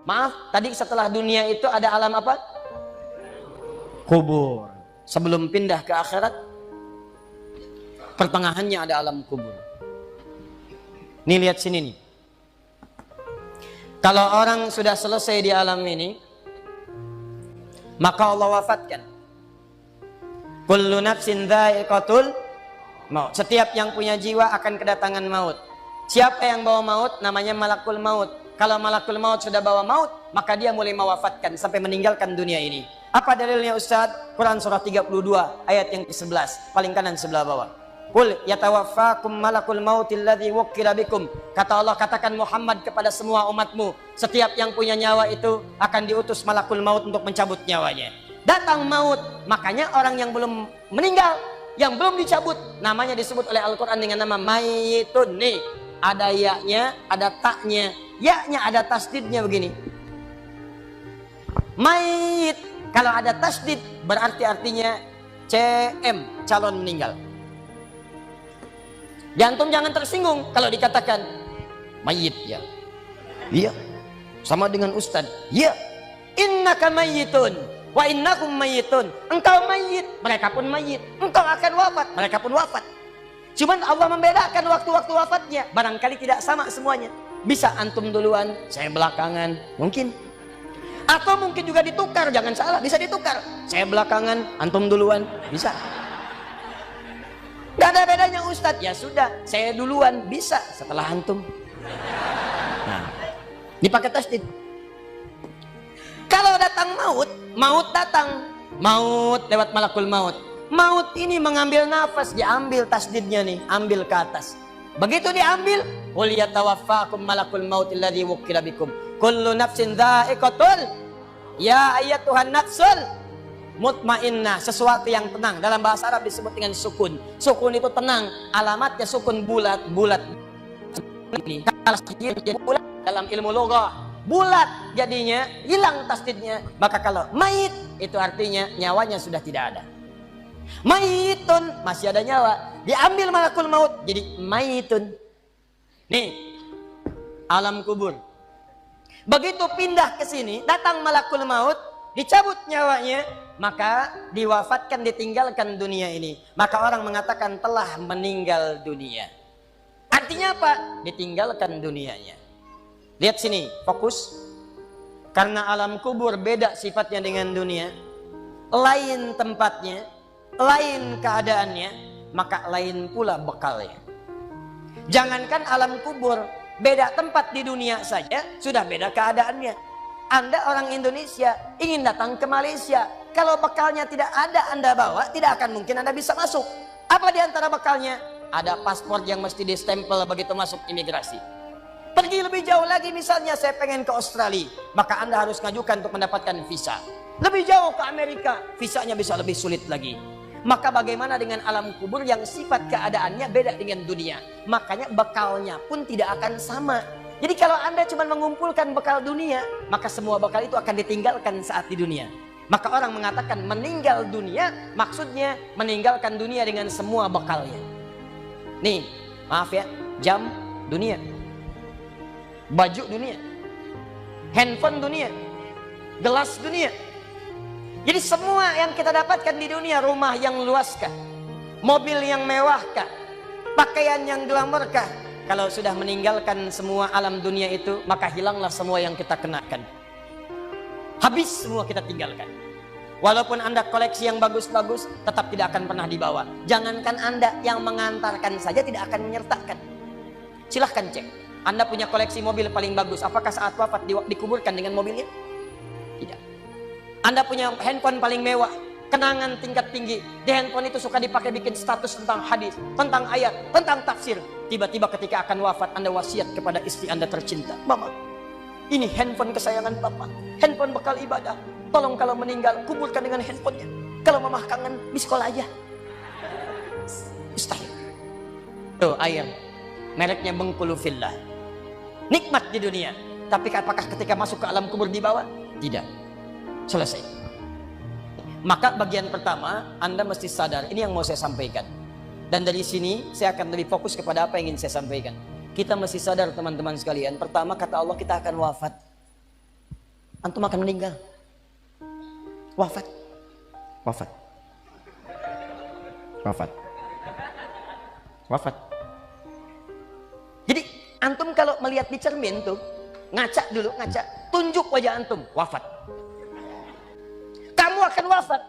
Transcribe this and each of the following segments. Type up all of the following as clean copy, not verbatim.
Maaf, tadi setelah dunia itu ada alam apa? Kubur. Sebelum pindah ke akhirat, pertengahannya ada alam kubur. Nih lihat sini nih. Kalau orang sudah selesai di alam ini, maka Allah wafatkan. Kullu nafsin dha'iqatul maut. Setiap yang punya jiwa akan kedatangan maut. Siapa yang bawa maut? Namanya malakul maut. Kalau malakul maut sudah bawa maut, maka dia mulai mewafatkan sampai meninggalkan dunia ini. Apa dalilnya Ustaz? Quran surah 32 ayat yang ke-11, paling kanan sebelah bawah. Qul yatawaffakum malakul mautil ladzi wukkila bikum. Kata Allah, katakan Muhammad kepada semua umatmu, setiap yang punya nyawa itu akan diutus malakul maut untuk mencabut nyawanya. Datang maut, makanya orang yang belum meninggal, yang belum dicabut, namanya disebut oleh Al-Quran dengan nama mayitun. Nih, ada ya-nya, ada taknya. Ya-nya ada tasdidnya begini. Mayit. Kalau ada tasdid berarti artinya CM, calon meninggal. Jantung jangan tersinggung kalau dikatakan mayit ya. Iya. Sama dengan Ustaz. Iya. Innaka mayyitun wa innakum mayyitun. Engkau mayit, mereka pun mayit. Engkau akan wafat, mereka pun wafat. Cuman Allah membedakan waktu-waktu wafatnya. Barangkali tidak sama semuanya. Bisa antum duluan, saya belakangan, mungkin. Atau mungkin juga ditukar, jangan salah, bisa ditukar. Saya belakangan, antum duluan, bisa. Gak ada bedanya Ustadz. Ya sudah, saya duluan, bisa setelah antum. Nah, dipakai tasdid. Kalau datang maut, maut datang. Maut lewat malakul maut. Maut ini mengambil nafas, diambil tasdidnya nih, ambil ke atas. Begitu diambil, qul yatawaffakum malakul mautil ladzi wukkila bikum. Kullu nafsin dha'iqatul. Ya ayyatuhan nafsul mutmainnah, sesuatu yang tenang. Dalam bahasa Arab disebut dengan sukun. Sukun itu tenang, alamatnya sukun bulat-bulat. Bulat dalam ilmu loghah, bulat jadinya, hilang tasdidnya. Maka kalau mayit itu artinya nyawanya sudah tidak ada. Mayitun masih ada nyawa, diambil malakul maut jadi mayitun. Nih, alam kubur. Begitu pindah ke sini, datang malakul maut, dicabut nyawanya, maka diwafatkan, ditinggalkan dunia ini. Maka orang mengatakan telah meninggal dunia. Artinya apa? Ditinggalkan dunianya. Lihat sini, fokus. Karena alam kubur beda sifatnya dengan dunia, lain tempatnya, lain keadaannya, maka lain pula bekalnya. Jangankan alam kubur, beda tempat di dunia saja sudah beda keadaannya. Anda orang Indonesia ingin datang ke Malaysia, kalau bekalnya tidak ada Anda bawa, tidak akan mungkin Anda bisa masuk. Apa di antara bekalnya? Ada paspor yang mesti distempel begitu masuk imigrasi. Pergi lebih jauh lagi, misalnya saya pengen ke Australia, maka Anda harus ngajukan untuk mendapatkan visa. Lebih jauh ke Amerika, visanya bisa lebih sulit lagi. Maka bagaimana dengan alam kubur yang sifat keadaannya beda dengan dunia? Makanya bekalnya pun tidak akan sama. Jadi kalau Anda cuma mengumpulkan bekal dunia, maka semua bekal itu akan ditinggalkan saat di dunia. Maka orang mengatakan meninggal dunia, maksudnya meninggalkan dunia dengan semua bekalnya. Nih, maaf ya, jam dunia, baju dunia, handphone dunia, gelas dunia. Jadi semua yang kita dapatkan di dunia, rumah yang luaskah, mobil yang mewahkah, pakaian yang glamourkah, kalau sudah meninggalkan semua alam dunia itu, maka hilanglah semua yang kita kenakan. Habis semua kita tinggalkan. Walaupun Anda koleksi yang bagus-bagus, tetap tidak akan pernah dibawa. Jangankan Anda, yang mengantarkan saja tidak akan menyertakan. Silahkan cek. Anda punya koleksi mobil paling bagus, apakah saat wafat dikuburkan dengan mobilnya? Tidak. Anda punya handphone paling mewah, kenangan tingkat tinggi. Di handphone itu suka dipakai bikin status tentang hadis, tentang ayat, tentang tafsir. Tiba-tiba ketika akan wafat, Anda wasiat kepada istri Anda tercinta. Mama, ini handphone kesayangan Papa, handphone bekal ibadah. Tolong kalau meninggal, kuburkan dengan handphonenya. Kalau Mama kangen, miss call aja. Mustahil. Tuh air, mereknya Bengkulu Fillah. Nikmat di dunia. Tapi apakah ketika masuk ke alam kubur dibawa? Tidak. Selesai. Maka bagian pertama, Anda mesti sadar, ini yang mau saya sampaikan. Dan dari sini saya akan lebih fokus kepada apa yang ingin saya sampaikan. Kita mesti sadar teman-teman sekalian. Pertama, kata Allah, kita akan wafat. antum akan meninggal. Wafat. Wafat. Wafat. Wafat. Jadi antum kalau melihat di cermin tuh, ngaca dulu, ngaca, tunjuk wajah antum, wafat. Kamu akan wafat.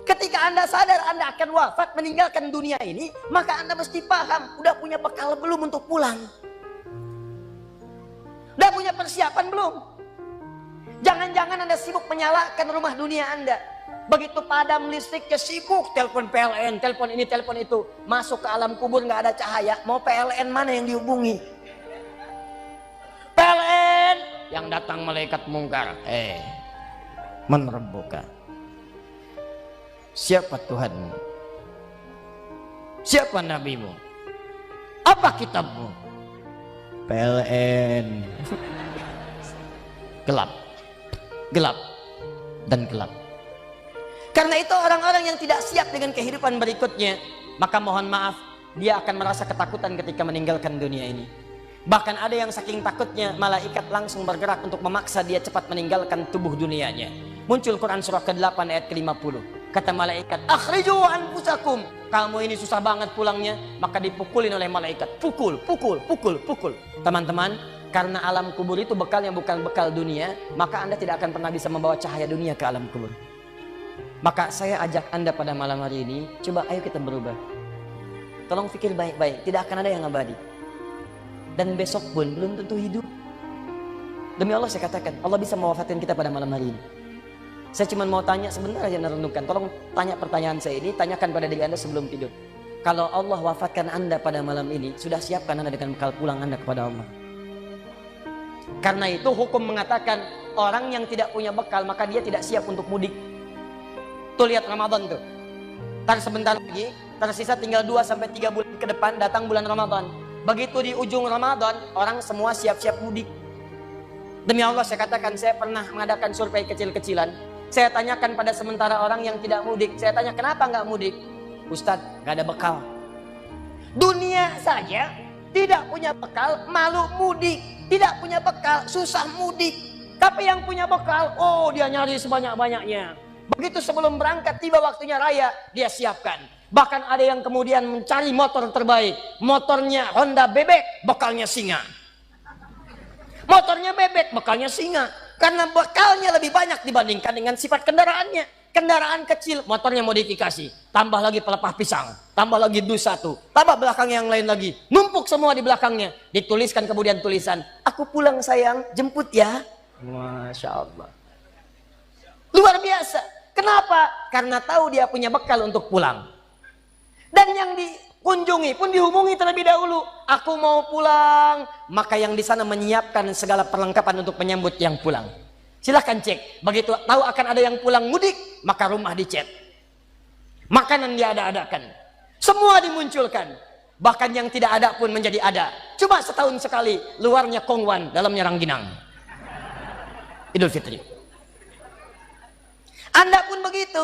Ketika Anda sadar Anda akan wafat, meninggalkan dunia ini, maka Anda mesti paham, udah punya bekal belum untuk pulang? Udah punya persiapan belum? Jangan-jangan Anda sibuk menyalakan rumah dunia Anda. Begitu padam listriknya sibuk, telepon PLN, telepon ini, telepon itu. Masuk ke alam kubur nggak ada cahaya, mau PLN mana yang dihubungi? PLN yang datang malaikat mungkar. Menerbuka. Siapa Tuhanmu? Siapa nabimu? Apa kitabmu? PLN. Gelap. Gelap dan gelap. Karena itu orang-orang yang tidak siap dengan kehidupan berikutnya, maka mohon maaf, dia akan merasa ketakutan ketika meninggalkan dunia ini. Bahkan ada yang saking takutnya, malaikat langsung bergerak untuk memaksa dia cepat meninggalkan tubuh dunianya. Muncul Quran surah ke-8 ayat ke-50. Kata malaikat, akhriju anfusakum. Kamu ini susah banget pulangnya, maka dipukulin oleh malaikat. Pukul, pukul, pukul, pukul. Teman-teman, karena alam kubur itu bekalnya bukan bekal dunia, maka Anda tidak akan pernah bisa membawa cahaya dunia ke alam kubur. Maka saya ajak Anda pada malam hari ini, coba ayo kita berubah. Tolong pikir baik-baik, tidak akan ada yang abadi. Dan besok pun belum tentu hidup. Demi Allah saya katakan, Allah bisa mewafatkan kita pada malam hari ini. Saya cuma mau tanya sebentar aja merenungkan. Tolong tanya pertanyaan saya ini, tanyakan pada diri Anda sebelum tidur. Kalau Allah wafatkan Anda pada malam ini, sudah siapkan Anda dengan bekal pulang Anda kepada Allah. Karena itu hukum mengatakan, orang yang tidak punya bekal, maka dia tidak siap untuk mudik. Tuh lihat Ramadan tuh. Ntar sebentar lagi, tersisa tinggal 2-3 bulan ke depan, datang bulan Ramadan. Begitu di ujung Ramadan, orang semua siap-siap mudik. Demi Allah saya katakan, saya pernah mengadakan survei kecil-kecilan. Saya tanyakan pada sementara orang yang tidak mudik. Saya tanya, kenapa nggak mudik? Ustadz, nggak ada bekal. Dunia saja tidak punya bekal, malu mudik. Tidak punya bekal, susah mudik. Tapi yang punya bekal, oh dia nyari sebanyak-banyaknya. Begitu sebelum berangkat, tiba waktunya raya, dia siapkan. Bahkan ada yang kemudian mencari motor terbaik. Motornya Honda bebek, bekalnya singa. Motornya bebek, bekalnya singa. Karena bekalnya lebih banyak dibandingkan dengan sifat kendaraannya. Kendaraan kecil, motornya modifikasi. Tambah lagi pelepah pisang. Tambah lagi dus 1. Tambah belakang yang lain lagi. Numpuk semua di belakangnya. Dituliskan kemudian tulisan, aku pulang sayang, jemput ya. Masya Allah. Luar biasa. Kenapa? Karena tahu dia punya bekal untuk pulang. Dan yang dikunjungi pun dihubungi terlebih dahulu. Aku mau pulang. Maka yang di sana menyiapkan segala perlengkapan untuk menyambut yang pulang. Silahkan cek. Begitu tahu akan ada yang pulang mudik, maka rumah dicet. Makanan diada-adakan. Semua dimunculkan. Bahkan yang tidak ada pun menjadi ada. Cuma setahun sekali. Luarnya kongwan, dalamnya rangginang. Idul Fitri. Anda pun begitu.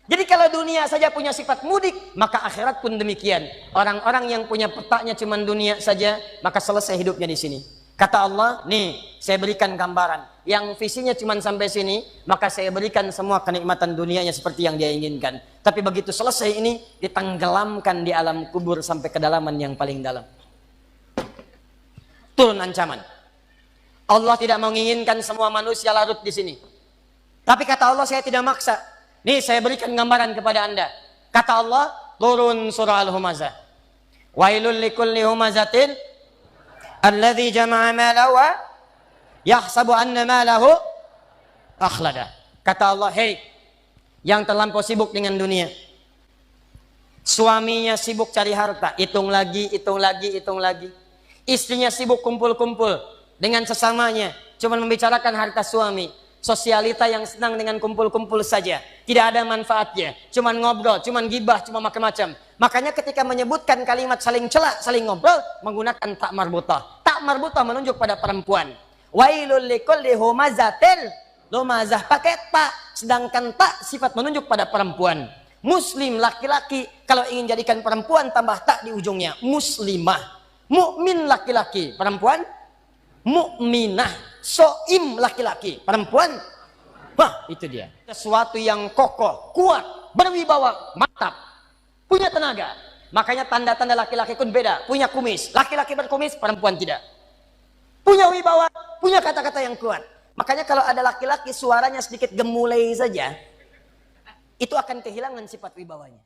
Jadi kalau dunia saja punya sifat mudik, maka akhirat pun demikian. Orang-orang yang punya petanya cuma dunia saja, maka selesai hidupnya di sini. Kata Allah, nih saya berikan gambaran. Yang visinya cuma sampai sini, maka saya berikan semua kenikmatan dunianya seperti yang dia inginkan. Tapi begitu selesai ini, ditenggelamkan di alam kubur sampai kedalaman yang paling dalam. Turun ancaman. Allah tidak menginginkan semua manusia larut di sini. Tapi kata Allah, saya tidak maksa. Nih saya berikan gambaran kepada Anda. Kata Allah, turun surah Al-Humazah. Wailul likulli humazatin alladzi jama'a malahu wa yahsabu anna malahu akhlada. Kata Allah, hei yang terlampau sibuk dengan dunia. Suaminya sibuk cari harta, hitung lagi, hitung lagi, hitung lagi. Istrinya sibuk kumpul-kumpul dengan sesamanya, cuma membicarakan harta suami. Sosialita yang senang dengan kumpul-kumpul saja. Tidak ada manfaatnya. Cuman ngobrol, cuman gibah, cuma macam-macam. Makanya ketika menyebutkan kalimat saling celak, saling ngobrol, menggunakan tak marbutah. Tak marbutah menunjuk pada perempuan. Wailul likulli humazatil lumazah, pakai tak. Sedangkan tak sifat menunjuk pada perempuan. Muslim laki-laki, kalau ingin jadikan perempuan tambah tak di ujungnya. Muslimah. Mukmin laki-laki, perempuan mukminah, soim laki-laki, perempuan. Wah, itu dia. Sesuatu yang kokoh, kuat, berwibawa, mantap, punya tenaga. Makanya tanda-tanda laki-laki pun beda. Punya kumis, laki-laki berkumis, perempuan tidak. Punya wibawa, punya kata-kata yang kuat. Makanya kalau ada laki-laki suaranya sedikit gemulai saja, itu akan kehilangan sifat wibawanya.